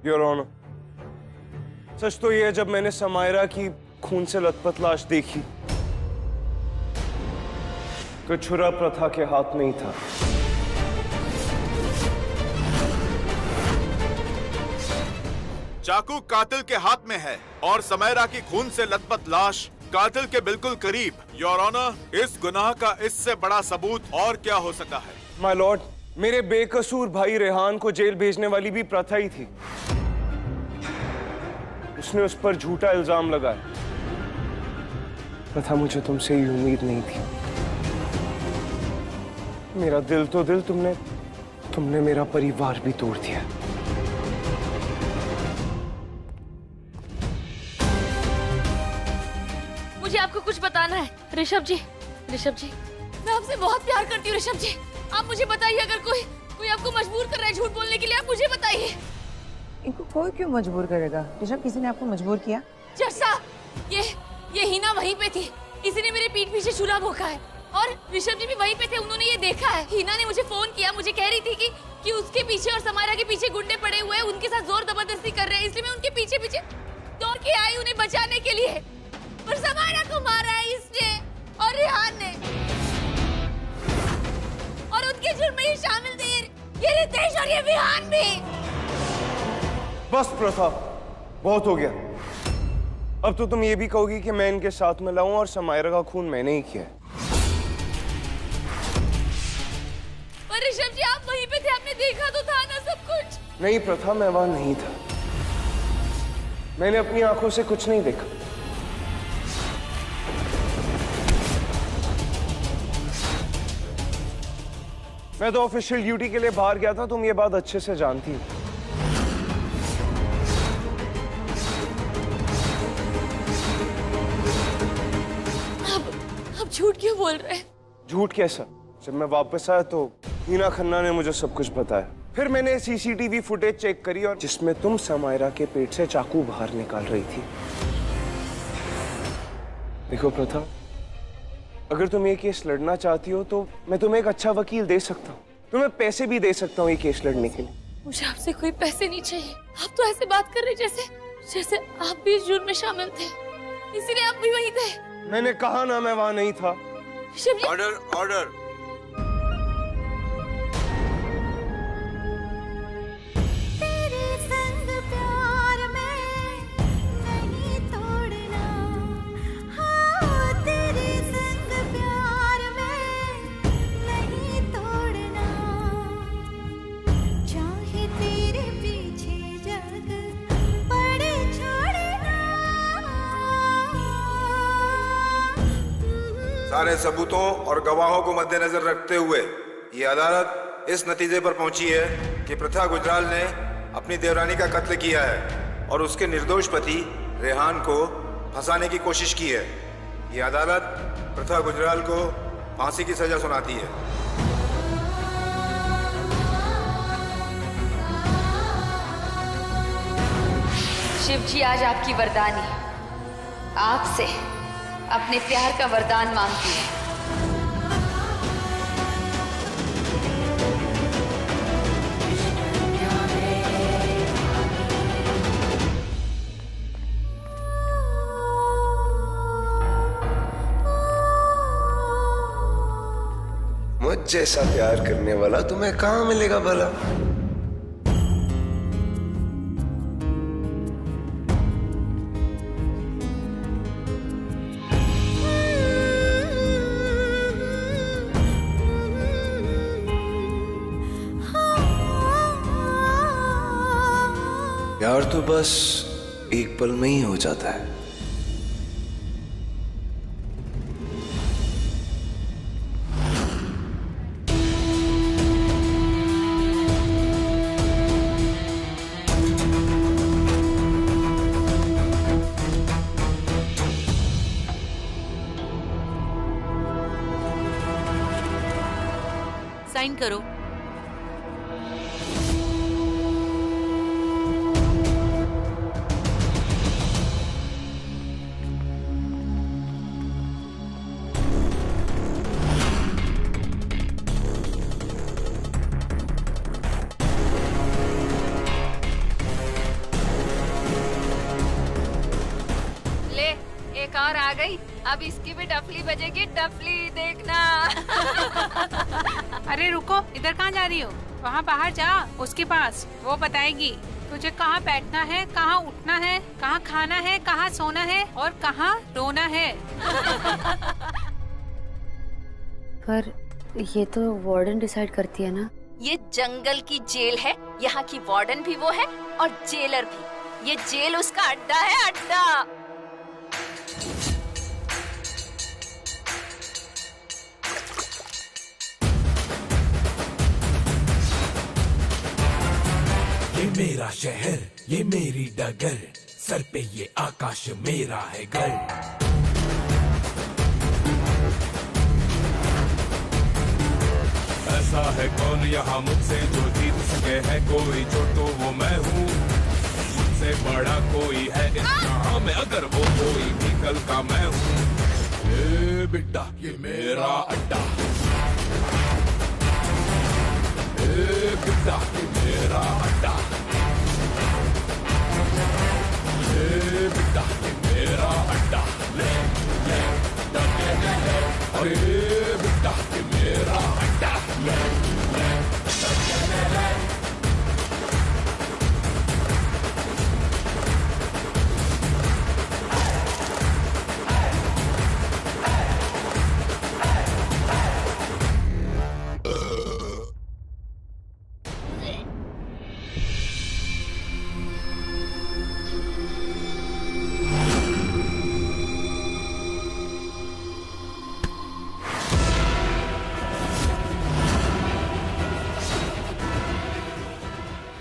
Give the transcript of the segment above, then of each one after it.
Your honour, सच तो ये है, जब मैंने समायरा की खून से लथपथ लाश देखी तो छुरा प्रथा के हाथ में ही था। चाकू कातिल के हाथ में है और समायरा की खून से लथपथ लाश कातिल के बिल्कुल करीब। योर ऑनर, इस गुनाह का इससे बड़ा सबूत और क्या हो सकता है? माय लॉर्ड, मेरे बेकसूर भाई रेहान को जेल भेजने वाली भी प्रथा ही थी। उसने उस पर झूठा इल्जाम लगाया। प्रथा, मुझे तुमसे ये उम्मीद नहीं थी। मेरा दिल तो दिल, तुमने मेरा परिवार भी तोड़ दिया। मुझे आपको कुछ बताना है। ऋषभ जी, मैं आपसे बहुत प्यार करती हूँ। ऋषभ जी, आप मुझे बताइए, अगर कोई आपको मजबूर कर रहा है झूठ बोलने के लिए, आप मुझे बताइए। इनको कोई क्यों मजबूर करेगा? ऋषभ, किसी ने आपको मजबूर किया? जज साहब, ये हिना वहीं पे थी, किसी ने मेरे पीठ पीछे छुरा भोंका है और ऋषभ जी भी वहीं पे थे, उन्होंने ये देखा है। हिना ने मुझे फोन किया, मुझे कह रही थी कि उसके पीछे और समायरा के पीछे गुंडे पड़े हुए हैं, उनके साथ जोर जबरदस्ती कर रहे हैं, इसलिए मैं उनके पीछे पीछे दौड़ के आई उन्हें बचाने के लिए। पर समायरा को मारा है इसने और रेहान ने, और उनके जुर्म में ये शामिल थे ये रितेश और ये विहान भी। बस प्रथा, बहुत हो गया। अब तो तुम ये भी कहोगी कि मैं इनके साथ में लाऊं और समायरा का खून मैंने ही किया है। पर ऋषभ जी, आप वहीं पे थे, आपने देखा तो था ना सब कुछ। नहीं प्रथा, मैं वहां नहीं था। मैंने अपनी आंखों से कुछ नहीं देखा। मैं तो ऑफिशियल ड्यूटी के लिए बाहर गया था, तुम ये बात अच्छे से जानती हो। अब झूठ क्यों बोल रहे हैं? झूठ कैसा? जब मैं वापस आया तो हीना खन्ना ने मुझे सब कुछ बताया। फिर मैंने सीसीटीवी फुटेज चेक करी और जिसमें तुम समायरा के पेट से चाकू बाहर निकाल रही थी। देखो प्रथा, अगर तुम ये केस लड़ना चाहती हो तो मैं तुम्हें एक अच्छा वकील दे सकता हूँ, तुम्हें पैसे भी दे सकता हूँ ये केस लड़ने के लिए। मुझे आपसे कोई पैसे नहीं चाहिए। आप तो ऐसे बात कर रहे जैसे आप भी इस जुर्म में शामिल थे, इसीलिए आप भी वहीं थे। मैंने कहा ना मैं वहां नहीं था। Order, order. सारे सबूतों और गवाहों को मद्देनजर रखते हुए ये अदालत इस नतीजे पर पहुंची है कि प्रथा गुजराल ने अपनी देवरानी का कत्ल किया है और उसके निर्दोष पति रेहान को फंसाने की कोशिश की है। ये अदालत प्रथा गुजराल को फांसी की सजा सुनाती है। शिव जी, आज आपकी वरदानी आपसे अपने प्यार का वरदान मांगती है। मुझ जैसा प्यार करने वाला तुम्हें कहाँ मिलेगा भला? प्यार तो बस एक पल में ही हो जाता है। साइन करो। गई, अब इसकी भी डफली बजेगी, डफली देखना। अरे रुको, इधर कहाँ जा रही हो? वहाँ बाहर जा, उसके पास, वो बताएगी तुझे कहाँ बैठना है, कहाँ उठना है, कहाँ खाना है, कहाँ सोना है और कहाँ रोना है। पर ये तो वार्डन डिसाइड करती है ना। ये जंगल की जेल है, यहाँ की वार्डन भी वो है और जेलर भी। ये जेल उसका अड्डा है, अड्डा। ये मेरा शहर, ये मेरी डगर, सर पे ये आकाश मेरा है घर। ऐसा है कौन यहाँ मुझसे जो जीत सके है कोई, जो तो वो मैं हूँ, मुझसे बड़ा कोई है इस जहाँ में, अगर वो कोई भी कल का मैं हूँ। ये बेटा ये मेरा अड्डा, ये बेटा ये मेरा अड्डा, ये बेटा ये मेरा अड्डा, ले अरे बेटा ये मेरा अड्डा,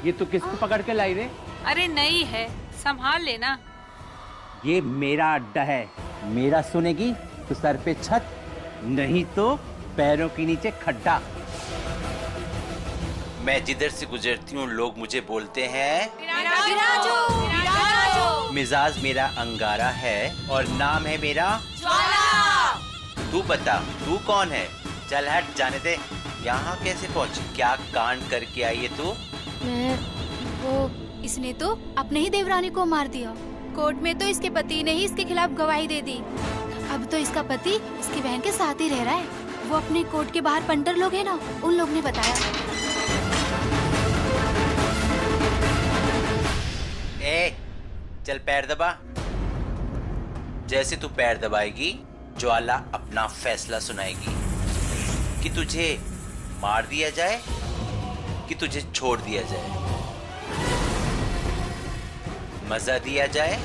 ये तो किसको पकड़ के लाई रे? अरे नहीं है, संभाल लेना। ये मेरा अड्डा है, मेरा सुनेगी तो सर पे छत, नहीं तो पैरों के नीचे खड्डा। मैं जिधर से गुजरती हूँ लोग मुझे बोलते हैं मिजाज मेरा अंगारा है और नाम है मेरा ज्वाला। तू बता तू कौन है? चल हट, जाने दे। यहाँ कैसे पहुँची? क्या कांड करके आई है तू? इसने तो अपने ही देवरानी को मार दिया। कोर्ट में तो इसके पति ने ही इसके खिलाफ गवाही दे दी। अब तो इसका पति इसकी बहन के साथ ही रह रहा है। वो अपने कोर्ट के बाहर पंटर लोग हैं ना, उन लोग ने बताया। ए, चल पैर दबा। जैसे तू पैर दबाएगी ज्वाला अपना फैसला सुनाएगी कि तुझे मार दिया जाए कि तुझे छोड़ दिया जाए, मजा दिया जाए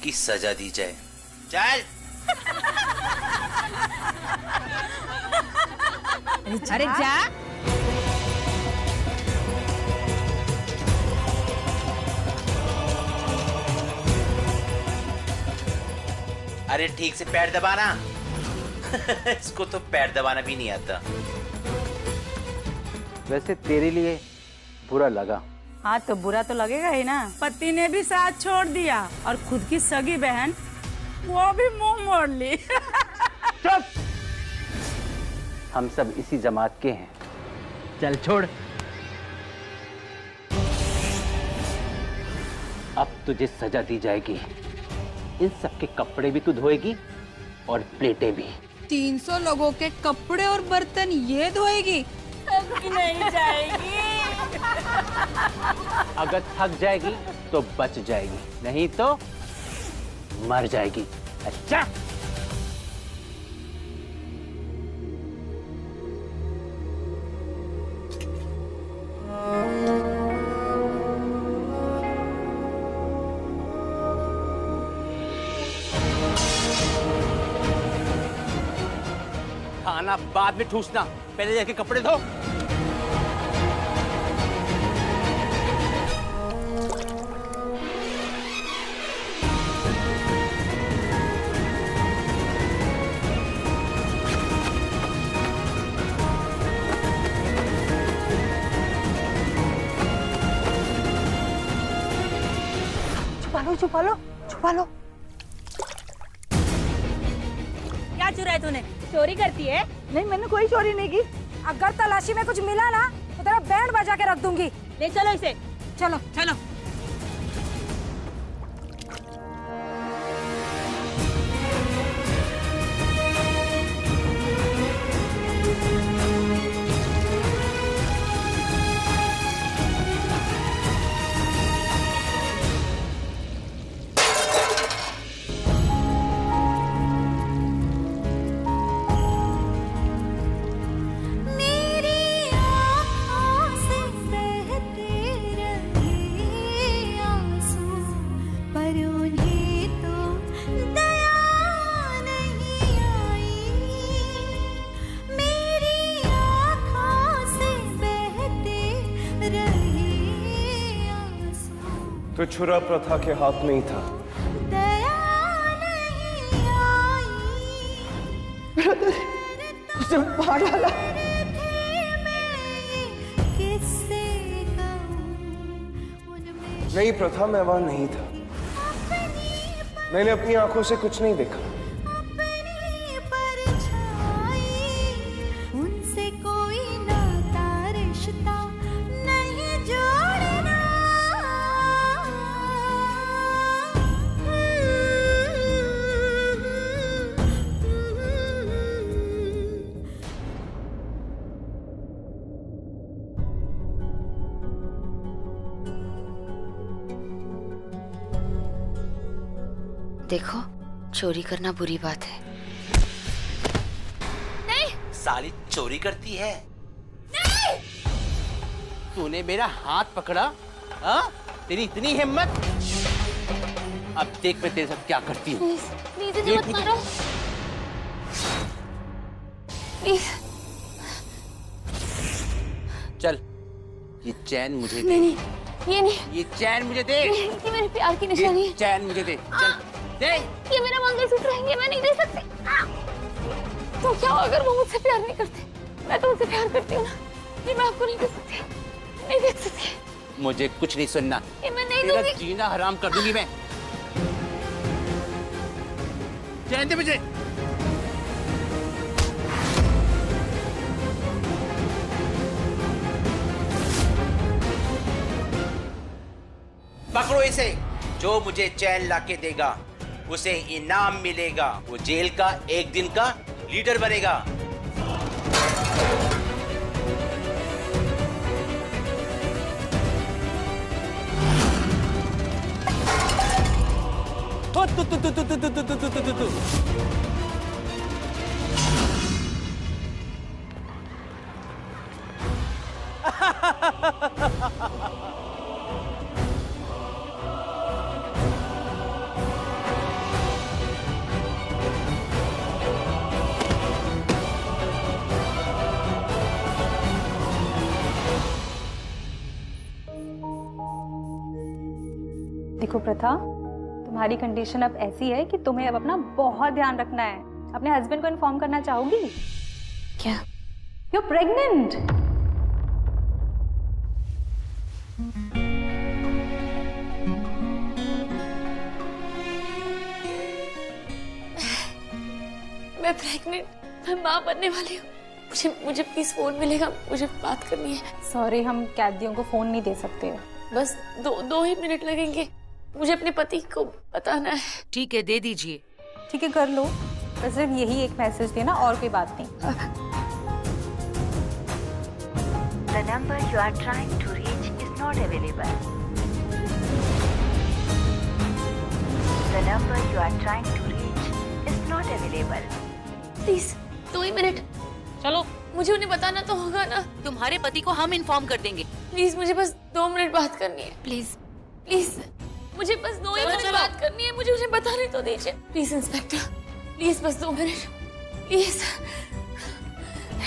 कि सजा दी जाए। चल। अरे जा। अरे ठीक से पैर दबाना। इसको तो पैर दबाना भी नहीं आता। वैसे तेरे लिए बुरा लगा। हाँ तो बुरा तो लगेगा ही ना। पति ने भी साथ छोड़ दिया और खुद की सगी बहन वो भी मुंह मोड़ ली। चुप! हम सब इसी जमात के हैं। चल छोड़। अब तुझे सजा दी जाएगी। इन सब के कपड़े भी तू धोएगी और प्लेटें भी। 300 लोगों के कपड़े और बर्तन ये धोएगी? नहीं जाएगी। अगर थक जाएगी तो बच जाएगी, नहीं तो मर जाएगी। अच्छा? खाना बाद में ठूसना, पहले जाके कपड़े धो। छुपा लो, छुपा लो। क्या चुराया तूने? चोरी करती है? नहीं, मैंने कोई चोरी नहीं की। अगर तलाशी में कुछ मिला ना तो तेरा बैंड बजा के रख दूंगी। ले चलो इसे। चलो चलो। तो छुरा प्रथा के हाथ में ही था। उसने मार डाला। नहीं प्रथा, मैं वहां नहीं था। मैंने अपनी आंखों से कुछ नहीं देखा। उनसे कोई नाता रिश्ता नहीं जोड़ना। देखो, चोरी करना बुरी बात है। नहीं। साली चोरी करती है। नहीं। तूने मेरा हाथ पकड़ा? हाँ? तेरी इतनी हिम्मत? अब देख मैं तेरे साथ क्या करती हूँ। प्लीज इसे मत मारो। प्लीज। चल, ये चैन मुझे दे। नहीं, ये नहीं। ये चैन मुझे दे। ये मेरे प्यार की निशानी है। चैन मुझे दे। चल, दे। ये मेरा मंगलसूत्र है, ये मैं नहीं दे सकती। तो क्या होगा अगर वो मुझसे प्यार नहीं करते? मैं तो उनसे प्यार करती हूँ ना। ये मैं आपको नहीं दे सकती, नहीं देख सकती। मुझे कुछ नहीं सुनना। ये मैं नहीं तेरा दूंगी। जीना हराम कर दूंगी मैं। चैन दे मुझे। पकड़ो इसे। जो मुझे चैन लाके देगा उसे इनाम मिलेगा। वो जेल का एक दिन का लीडर बनेगा। देखो प्रथा, तुम्हारी कंडीशन अब ऐसी है कि तुम्हें अब अपना बहुत ध्यान रखना है। अपने हस्बैंड को इन्फॉर्म करना चाहोगी? क्या? You're pregnant. मैं प्रेग्नेंट, मैं माँ बनने वाली हूँ। मुझे प्लीज फोन मिलेगा, मुझे बात करनी है। सॉरी, हम कैदियों को फोन नहीं दे सकते। बस दो ही मिनट लगेंगे, मुझे अपने पति को बताना है। ठीक है, दे दीजिए। ठीक है, कर लो। बस सिर्फ यही एक मैसेज देना, और कोई बात नहीं। The number you are trying to reach is not available. The number you are trying to reach is not available. Please 2 he minute. चलो, मुझे उन्हें बताना तो होगा ना। तुम्हारे पति को हम इन्फॉर्म कर देंगे। प्लीज मुझे बस 2 मिनट बात करनी है। प्लीज प्लीज मुझे बस 2 ही मिनट बात करनी है। मुझे उन्हें बताने तो दीजिए प्लीज। इंस्पेक्टर प्लीज बस 2 मिनट प्लीज।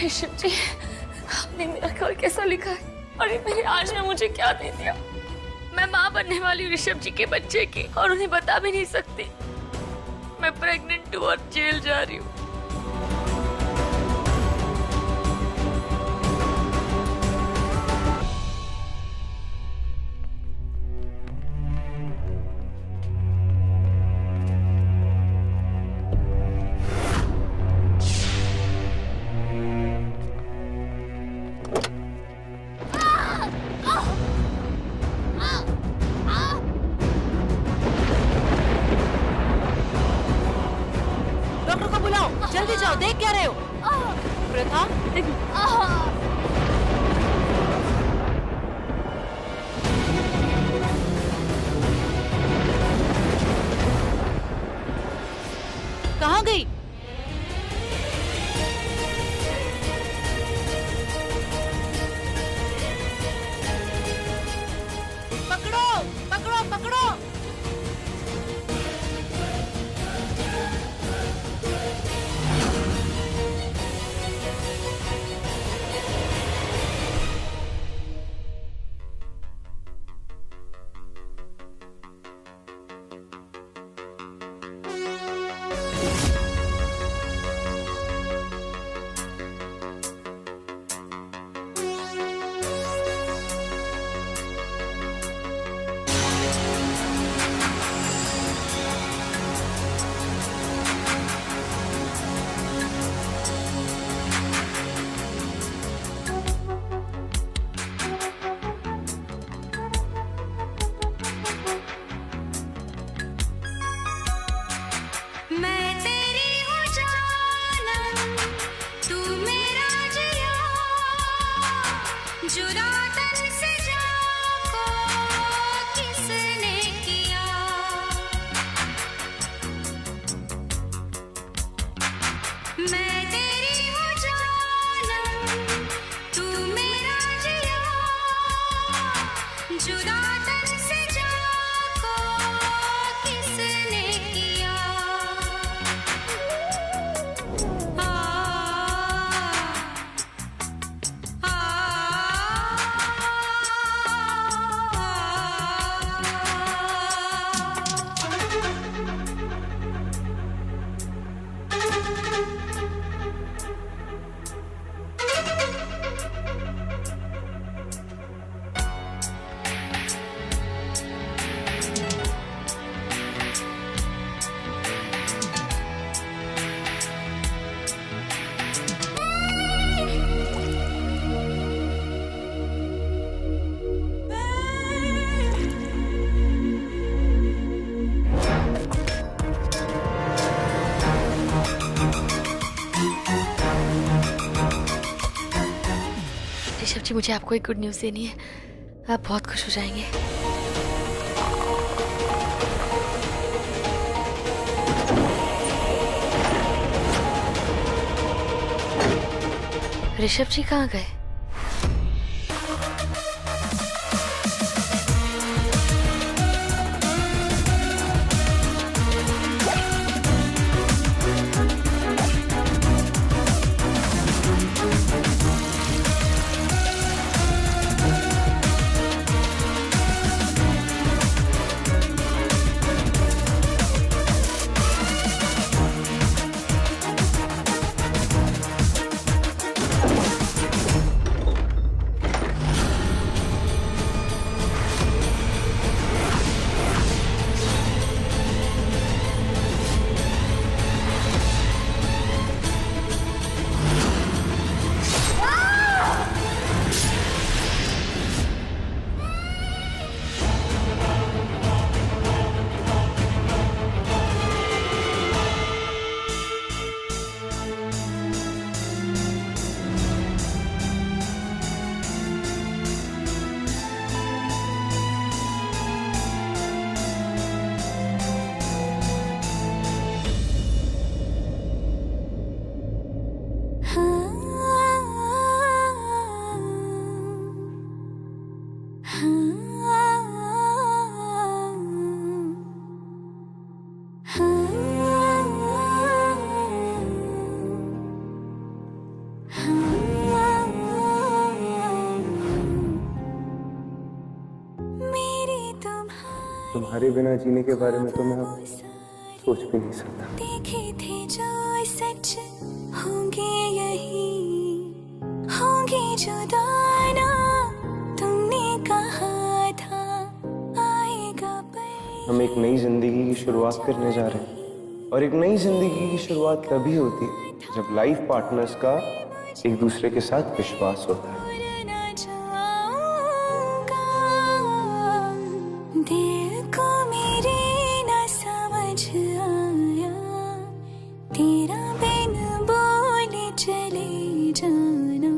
ऋषभ जी, आपने मेरा घर कैसा लिखा है और ये मेरे आज में मुझे क्या दे दिया? मैं माँ बनने वाली हूँ ऋषभ जी के बच्चे की, और उन्हें बता भी नहीं सकती। मैं प्रेग्नेंट हूँ और जेल जा रही हूँ। डॉक्टर को बुलाओ, जल्दी जाओ। देख क्या रहे हो? प्रथा, कहाँ गई? पकड़ो पकड़ो पकड़ो। जुदा तन से जाको किसने किया, मैं तेरी हूँ जानम तू मेरा जिया, जुदा तन से जाको किसने किया। ऋषभ जी, मुझे आपको एक गुड न्यूज़ देनी है, आप बहुत खुश हो जाएंगे। ऋषभ जी कहाँ गए? तुम्हारे बिना जीने के बारे में तो मैं अब सोच भी नहीं सकता। देखे थे जो सच होंगे यही, होंगे जुदा ना, तुमने कहा था आएगा पल। हम एक नई जिंदगी की शुरुआत करने जा रहे हैं, और एक नई जिंदगी की शुरुआत तभी होती है जब लाइफ पार्टनर्स का एक दूसरे के साथ विश्वास होता है। दिल को मेरे न समझ आया, तेरा बिन बोले चले जाना,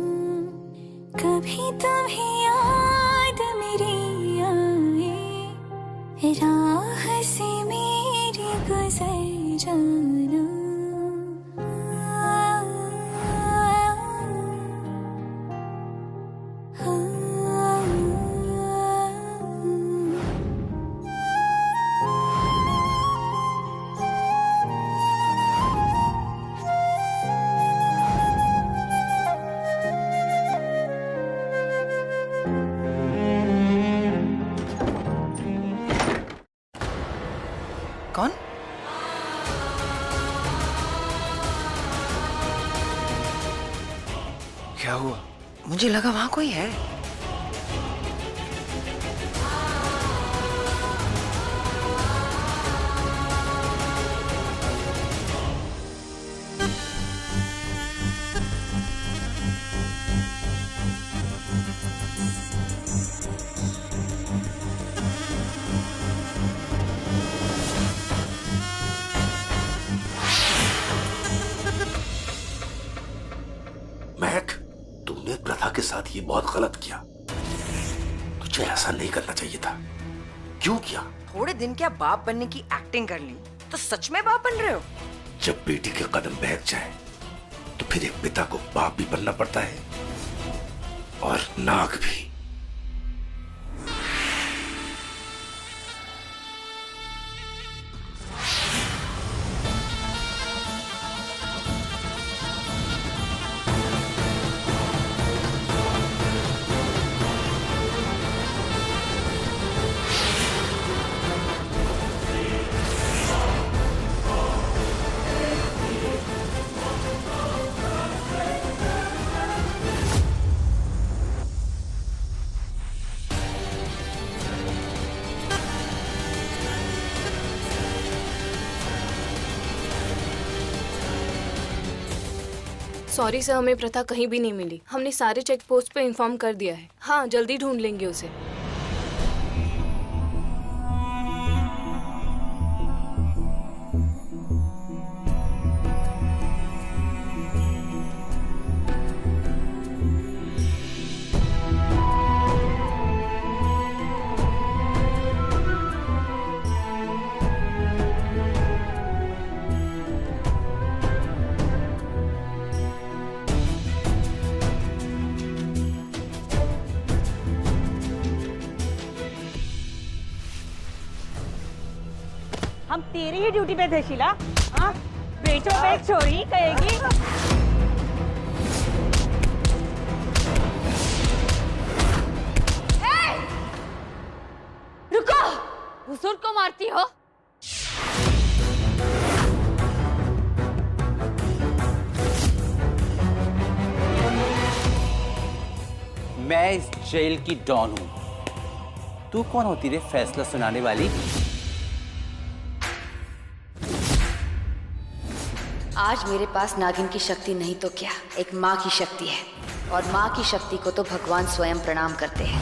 कभी तुम्हें याद मेरी आए, राह से मेरी गुजर जाना। कौन? क्या हुआ? मुझे लगा वहां कोई है। प्रथा के साथ ये बहुत गलत किया। तुझे ऐसा नहीं करना चाहिए था। क्यों किया? थोड़े दिन क्या बाप बनने की एक्टिंग कर ली तो सच में बाप बन रहे हो? जब बेटी के कदम बहक जाए तो फिर एक पिता को बाप भी बनना पड़ता है, और नाग भी। सॉरी सर, हमें प्रथा कहीं भी नहीं मिली। हमने सारे चेक पोस्ट पे इन्फॉर्म कर दिया है। हाँ, जल्दी ढूंढ लेंगे उसे। हम तेरी ही ड्यूटी पे थे शीला। हाँ, बेचो बेच चोरी कहेगी। रुको, हुजूर को मारती हो? मैं इस जेल की डॉन हूं। तू कौन होती रे फैसला सुनाने वाली? आज मेरे पास नागिन की शक्ति नहीं तो क्या, एक माँ की शक्ति है, और माँ की शक्ति को तो भगवान स्वयं प्रणाम करते हैं।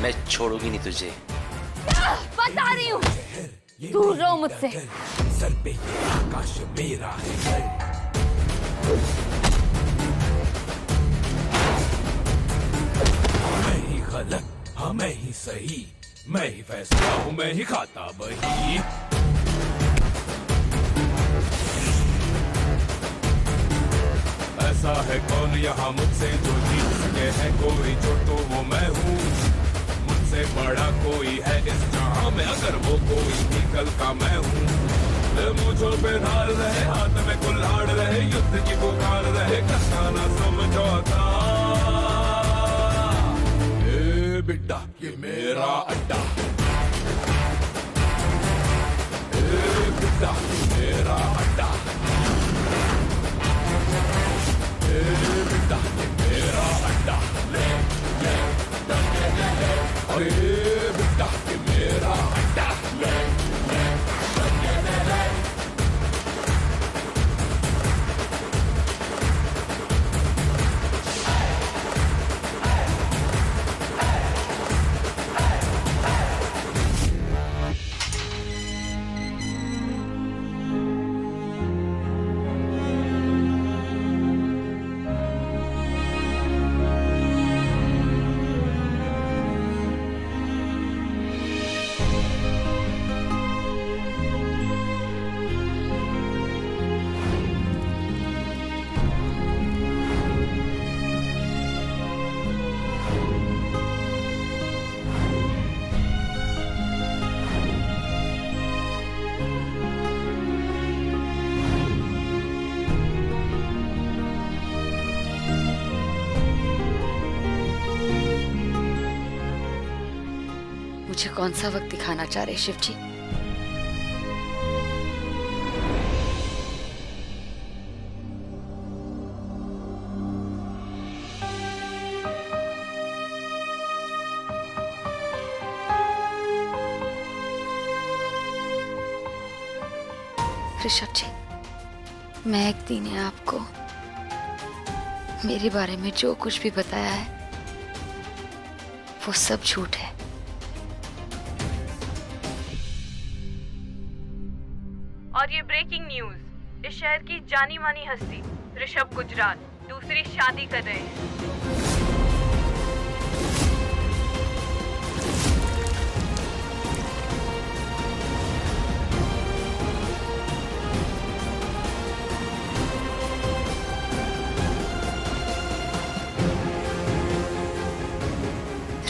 मैं छोड़ूंगी नहीं तुझे। बता रही हूँ, दूर रहो मुझसे। सर पे ये आकाश मेरा है। मैं ही गलत, हाँ मैं ही सही, मैं ही फैसला हूँ, मैं ही खाता बही। ऐसा है कौन यहाँ मुझसे जो जीत सके है कोई, जो तो वो मैं हूँ। मुझसे बड़ा कोई है इस जहाँ में, अगर वो कोई भी कल का मैं हूँ। मुझों पे धार रहे, हाथ में कुल्हाड़ रहे, युद्ध की पुकार रहे, करना ना समझौता। बिड्डा ये मेरा अड्डा, बिड्डा ये मेरा अड्डा, बिड्डा ये मेरा अड्डा, अरे बिड्डा ये मेरा अड्डा। मुझे कौन सा वक्त दिखाना चाह रहे शिव जी? ऋषभ जी, मैं एक दिन ने आपको मेरे बारे में जो कुछ भी बताया है वो सब झूठ है। और ये ब्रेकिंग न्यूज, इस शहर की जानी मानी हस्ती ऋषभ गुजराल दूसरी शादी कर रहे हैं।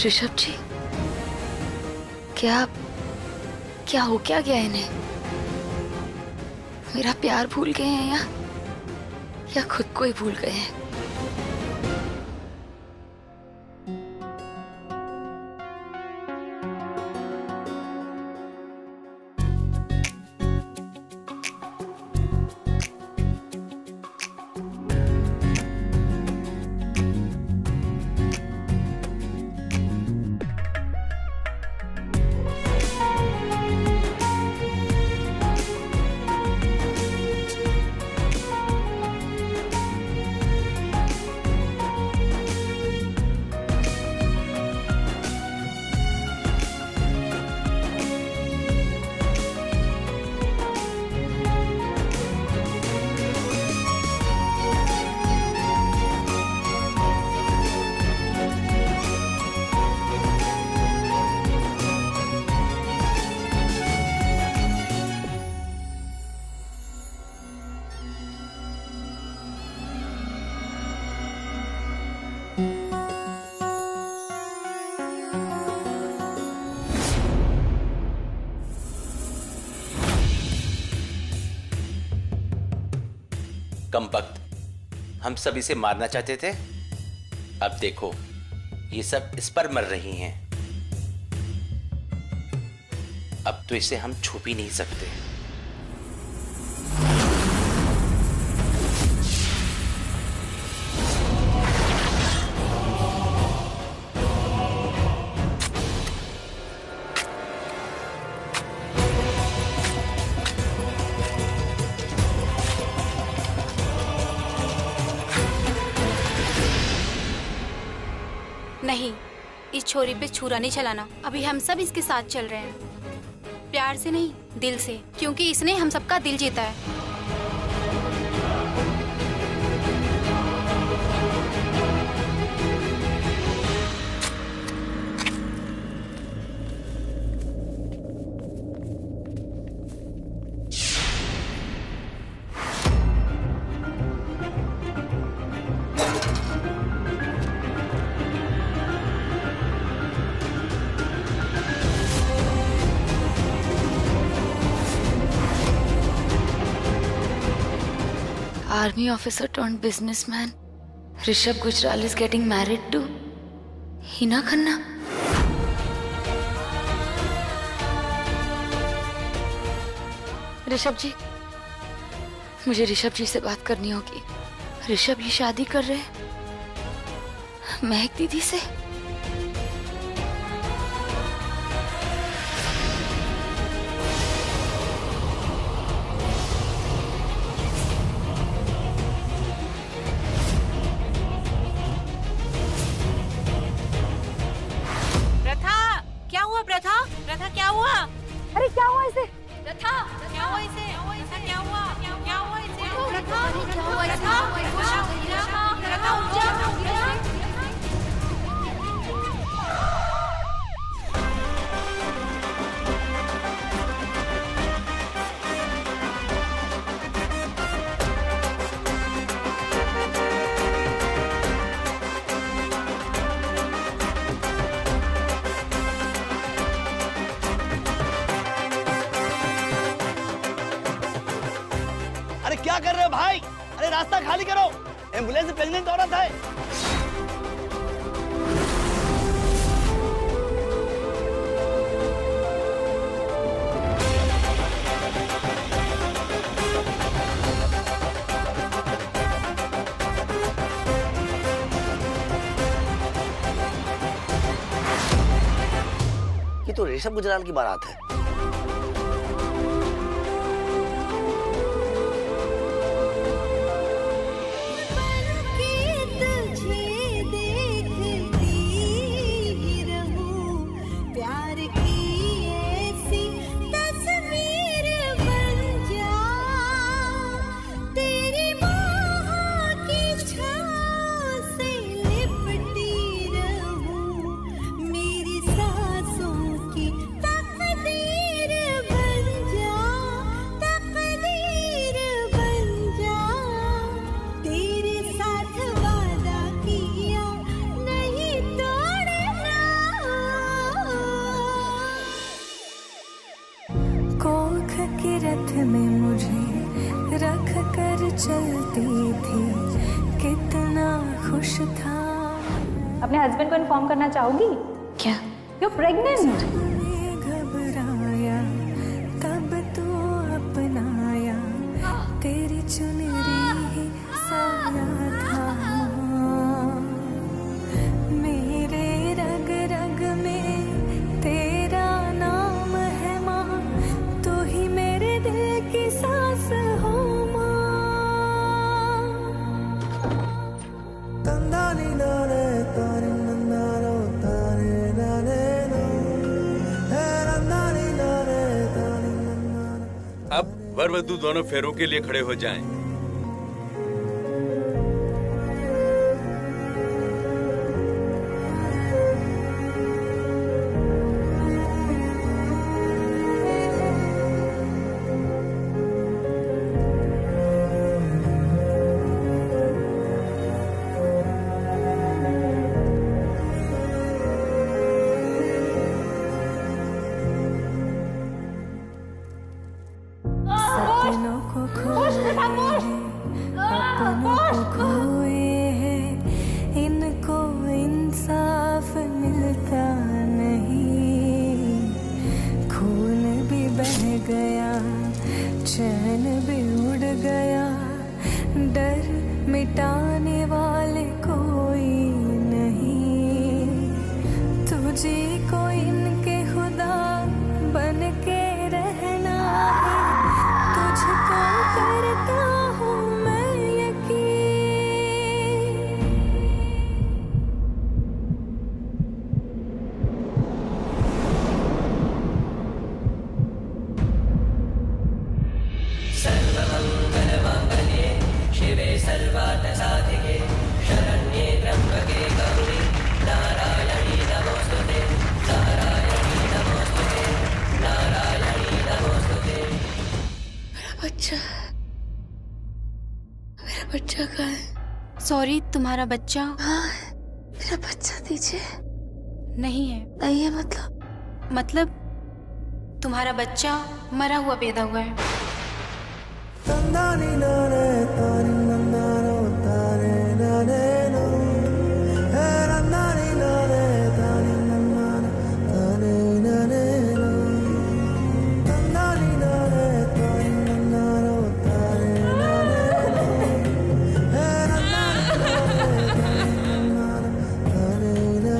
ऋषभ जी, क्या हो क्या गया इन्हें? मेरा प्यार भूल गए हैं या खुद को ही भूल गए हैं? कमबख्त, हम सब इसे मारना चाहते थे, अब देखो ये सब इस पर मर रही हैं। अब तो इसे हम छू भी नहीं सकते। नहीं, इस छोरी पे छुरा नहीं चलाना। अभी हम सब इसके साथ चल रहे हैं, प्यार से नहीं दिल से, क्योंकि इसने हम सबका दिल जीता है। Army officer turned businessman Rishabh Gujral is getting married to Hina Khanna. Rishabh जी, मुझे ऋषभ जी से बात करनी होगी। ऋषभ ही शादी कर रहे हैं महक दीदी से। प्रथा क्या हुआ? अरे क्या हुआ इसे? प्रथा क्या हुआ इसे? क्या हुआ? क्या हुआ इसे? प्रथा क्या हुआ? प्रथा उठ जा। क्या कर रहे हो भाई? अरे रास्ता खाली करो, एम्बुलेंस प्रेग्नेंट औरत है। ये तो ऋषभ गुजराल की बारात है। प्यार की ऐसी तस्वीर बन जा। मुझे रख कर चलती थी, कितना खुश था। अपने हस्बैंड को इन्फॉर्म करना चाहोगी? क्या? You pregnant? घबराया तब तू अपनाया, तेरी चुनरी ही साया था। मेरे रग रग में तेरा नाम है माँ, तू ही मेरे दिल की सांस हो माँ। तंदानी नारे तारे नंदारो तारे नारे नो, रंदानी नारे तारे नंदारो। अब वर वधू दोनों फेरों के लिए खड़े हो जाएं। सपनों को खोए अपनों को खोए हैं, इनको इंसाफ मिलता नहीं। खून भी बह गया, चैन भी उड़ गया, डर मिटाने वाले कोई नहीं। तुझे को इनके खुदा बन के रहना है, तुझको करता हूँ मैं यकीन। सर्वमङ्गलमाङ्गल्ये शिवे सर्वार्थसाधिके शरण्ये त्र्यम्बके गौरी नारायणी नमोस्तुते, नारायणी नमोस्तुते, नारायणी नमोस्तुते। बच्चा, मेरा बच्चा कहाँ है? सॉरी, तुम्हारा बच्चा? हाँ, मेरा बच्चा दीजिए। नहीं है। नहीं है मतलब? मतलब तुम्हारा बच्चा मरा हुआ पैदा हुआ है। तंदानी नारे तारे नंदारो तारे नारे नो, रंदानी नारे तारे नंदारो तारे नारे नो, तंदानी नारे तारे नंदारो तारे नारे नो, रंदानी नारे तारे नारे नो।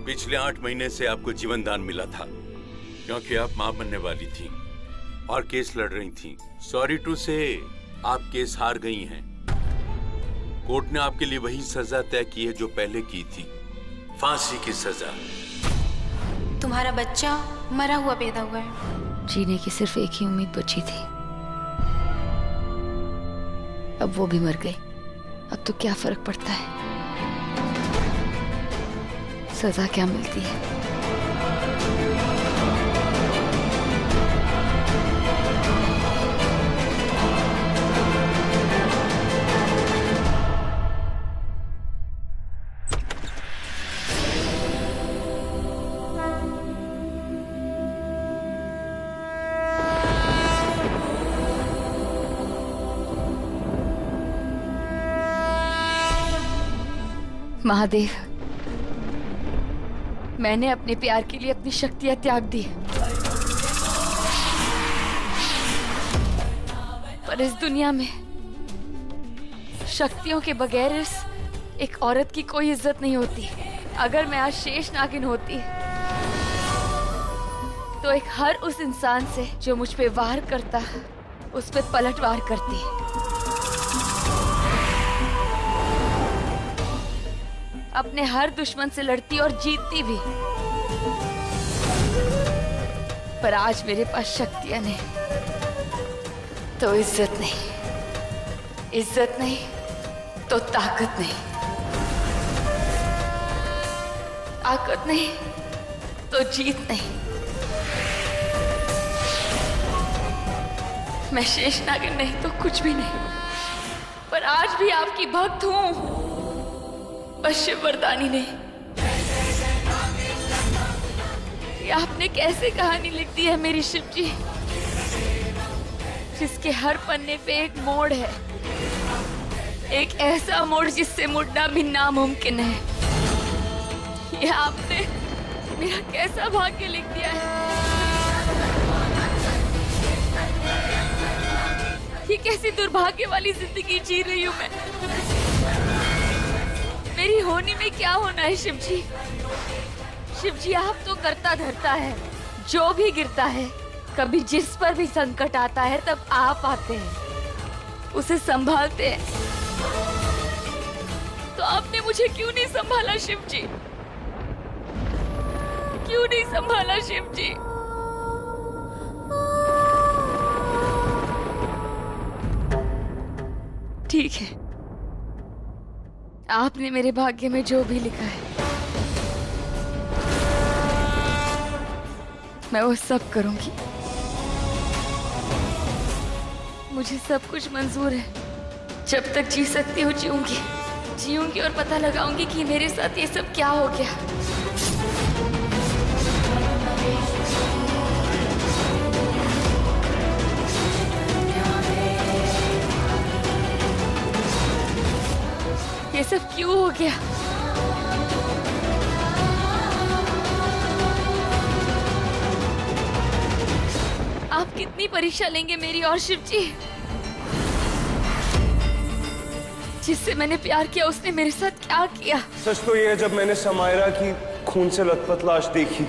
पिछले 8 महीने से आपको जीवन दान मिला था क्योंकि आप मां बनने वाली थी और केस लड़ रही थी। सॉरी टू से आप केस हार गई हैं। कोर्ट ने आपके लिए वही सजा तय की है जो पहले की थी, फांसी की सजा। तुम्हारा बच्चा मरा हुआ पैदा हुआ है। जीने की सिर्फ एक ही उम्मीद बची थी, अब वो भी मर गई। अब तो क्या फर्क पड़ता है, सजा क्या मिलती है। महादेव, मैंने अपने प्यार के लिए अपनी शक्तियां त्याग दी, पर इस दुनिया में शक्तियों के बगैर इस एक औरत की कोई इज्जत नहीं होती। अगर मैं आज शेष नागिन होती तो एक हर उस इंसान से जो मुझ पे वार करता, उस पे पलटवार करती। अपने हर दुश्मन से लड़ती और जीतती भी। पर आज मेरे पास शक्तियां नहीं तो इज्जत नहीं, इज्जत नहीं तो ताकत नहीं, ताकत नहीं तो जीत नहीं। मैं शेषनाग नहीं तो कुछ भी नहीं, पर आज भी आपकी भक्त हूं, बस शिव वरदानी नहीं। ये आपने कैसे कहानी लिख दी है मेरी शिव जी, जिसके हर पन्ने पे एक मोड़ है, एक ऐसा मोड़ जिससे मुड़ना भी नामुमकिन है। ये आपने मेरा कैसा भाग्य लिख दिया है। ये कैसी दुर्भाग्य वाली जिंदगी जी रही हूँ मैं। मेरी होनी में क्या होना है शिव जी? शिव जी आप तो करता धरता है, जो भी गिरता है, कभी जिस पर भी संकट आता है तब आप आते हैं, उसे संभालते हैं। तो आपने मुझे क्यों नहीं संभाला शिव जी? क्यों नहीं संभाला शिव जी? ठीक है, आपने मेरे भाग्य में जो भी लिखा है मैं वो सब करूंगी। मुझे सब कुछ मंजूर है। जब तक जी सकती हूँ जीऊंगी, जीऊंगी और पता लगाऊंगी कि मेरे साथ ये सब क्या हो गया। ये सब क्यों हो गया? आप कितनी परीक्षा लेंगे मेरी और शिव जी? जिससे मैंने प्यार किया उसने मेरे साथ क्या किया? सच तो ये है, जब मैंने समायरा की खून से लथपथ लाश देखी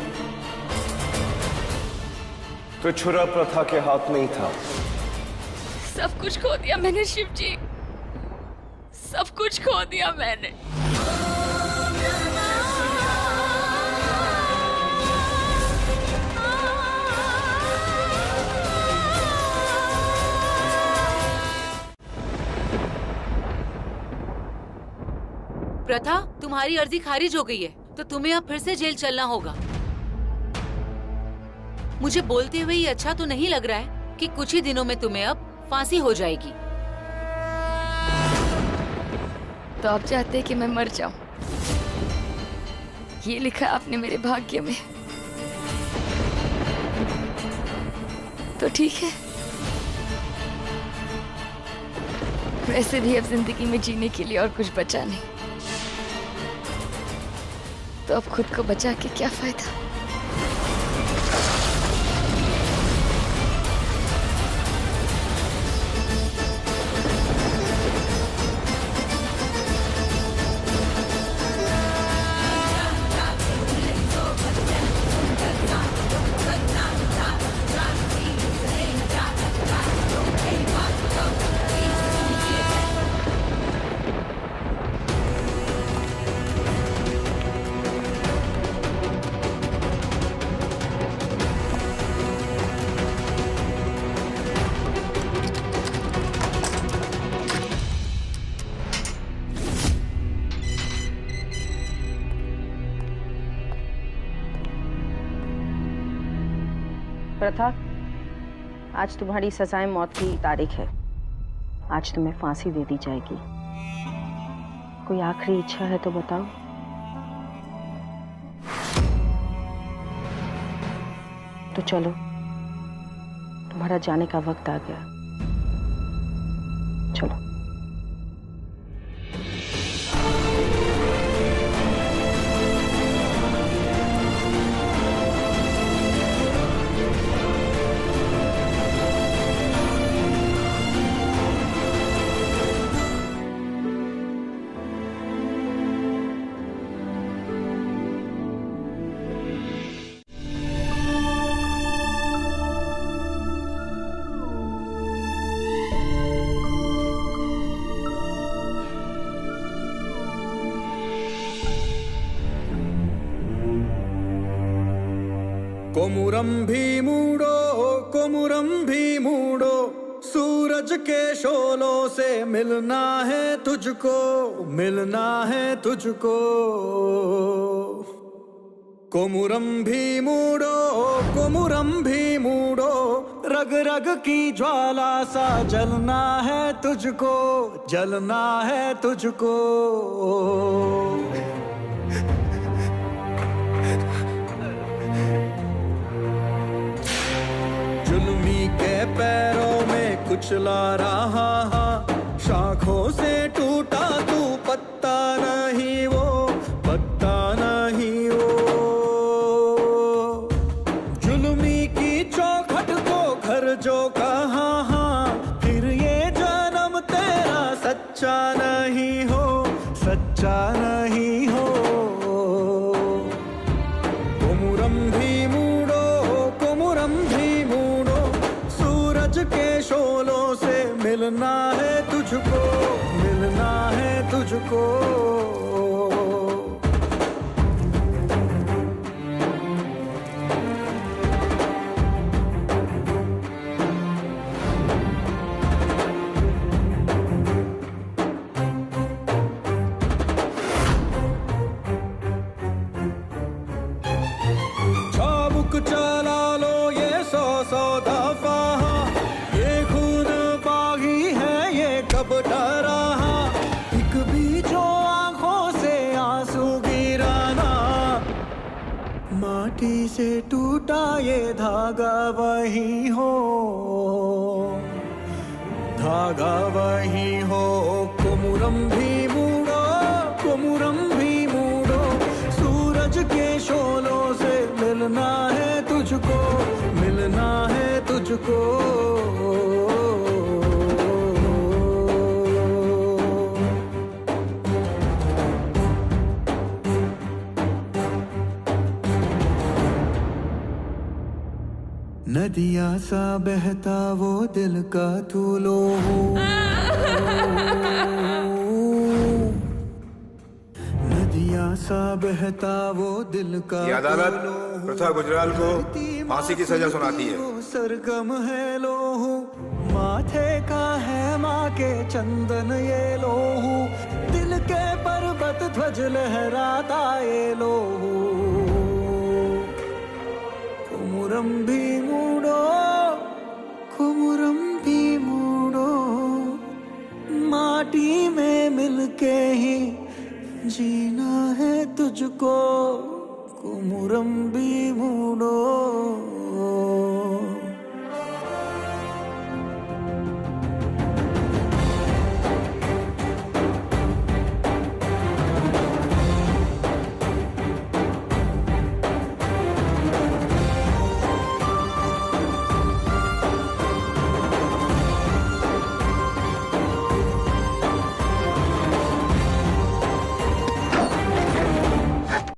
तो छुरा प्रथा के हाथ नहीं था। सब कुछ खो दिया मैंने शिव जी, सब कुछ खो दिया मैंने। प्रथा, तुम्हारी अर्जी खारिज हो गई है, तो तुम्हें अब फिर से जेल चलना होगा। मुझे बोलते हुए ही अच्छा तो नहीं लग रहा है कि कुछ ही दिनों में तुम्हें अब फांसी हो जाएगी। तो आप चाहते हैं कि मैं मर जाऊं? ये लिखा आपने मेरे भाग्य में, तो ठीक है। वैसे भी अब जिंदगी में जीने के लिए और कुछ बचा नहीं, तो अब खुद को बचा के क्या फायदा। प्रथा, आज तुम्हारी सजाए मौत की तारीख है। आज तुम्हें फांसी दे दी जाएगी। कोई आखिरी इच्छा है तो बताओ। तो चलो, तुम्हारा जाने का वक्त आ गया। चलो। कोमुरम भी मूडो सूरज के शोलों से मिलना है तुझको, मिलना है तुझको। कोमुरम भी मूडो रग रग की ज्वाला सा जलना है तुझको, जलना है तुझको। जुल्मी के पैरों में कुचला रहा, शाखों से टूटा तू पत्ता नहीं वो, पत्ता नहीं वो। जुल्मी की चौखट को घर जो कहा, फिर ये जन्म तेरा सच्चा नहीं हो, सच्चा नहीं हो। कोमुरम भी मूडो सूरज के शोलों से मिलना है तुझको, मिलना है तुझको। चाबुक चला लो ये 100 दफा, ये खून बागी है ये कब डरा। एक भी जो आंखों से आंसू गिराना, माटी से टूटा ये धागा वही हो, धागा वही हो। कोमुरम भी मूडो सूरज के शोलों से मिलना है तुझको, मिलना है तुझको। नदिया सा बहता वो दिल का तू लोहू, नदिया सा बहता वो दिल का। ये अदालत प्रथा गुजराल को फांसी की सजा सुनाती है। सरगम है लोहू, माथे का है माँ के चंदन ये लोहू, दिल के पर्वत ध्वज लहराता ये लोहू। कोमुरम भी मूडो माटी में मिलके ही जीना है तुझको। कोमुरम भी मूडो।